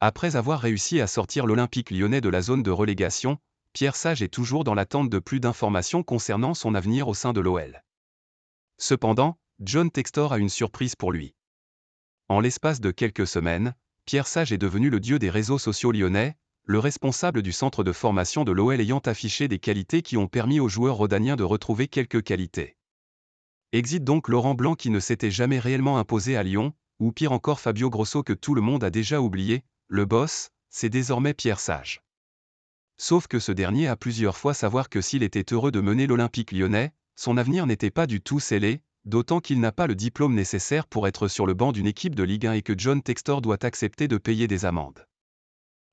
Après avoir réussi à sortir l'Olympique lyonnais de la zone de relégation, Pierre Sage est toujours dans l'attente de plus d'informations concernant son avenir au sein de l'OL. Cependant, John Textor a une surprise pour lui. En l'espace de quelques semaines, Pierre Sage est devenu le dieu des réseaux sociaux lyonnais, le responsable du centre de formation de l'OL ayant affiché des qualités qui ont permis aux joueurs rhodaniens de retrouver quelques qualités. Exit donc Laurent Blanc qui ne s'était jamais réellement imposé à Lyon, ou pire encore Fabio Grosso que tout le monde a déjà oublié, le boss, c'est désormais Pierre Sage. Sauf que ce dernier a plusieurs fois savoir que s'il était heureux de mener l'Olympique lyonnais, son avenir n'était pas du tout scellé, d'autant qu'il n'a pas le diplôme nécessaire pour être sur le banc d'une équipe de Ligue 1 et que John Textor doit accepter de payer des amendes.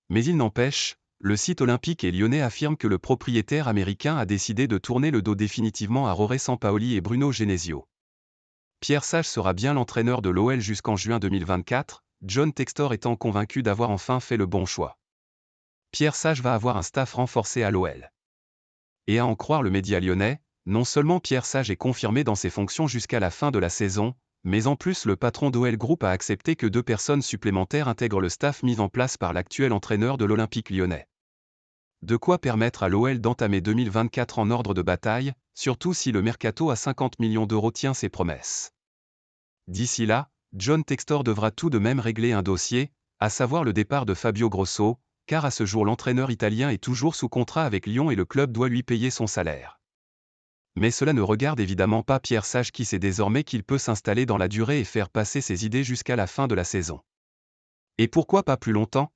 Mais il n'empêche, le site olympique et lyonnais affirme que le propriétaire américain a décidé de tourner le dos définitivement à Roré Sampaoli et Bruno Genesio. Pierre Sage sera bien l'entraîneur de l'OL jusqu'en juin 2024, John Textor étant convaincu d'avoir enfin fait le bon choix. Pierre Sage va avoir un staff renforcé à l'OL. Et à en croire le média lyonnais, non seulement Pierre Sage est confirmé dans ses fonctions jusqu'à la fin de la saison, mais en plus le patron d'OL Group a accepté que 2 personnes supplémentaires intègrent le staff mis en place par l'actuel entraîneur de l'Olympique lyonnais. De quoi permettre à l'OL d'entamer 2024 en ordre de bataille, surtout si le mercato à 50 millions d'euros tient ses promesses. D'ici là, John Textor devra tout de même régler un dossier, à savoir le départ de Fabio Grosso, car à ce jour l'entraîneur italien est toujours sous contrat avec Lyon et le club doit lui payer son salaire. Mais cela ne regarde évidemment pas Pierre Sage qui sait désormais qu'il peut s'installer dans la durée et faire passer ses idées jusqu'à la fin de la saison. Et pourquoi pas plus longtemps ?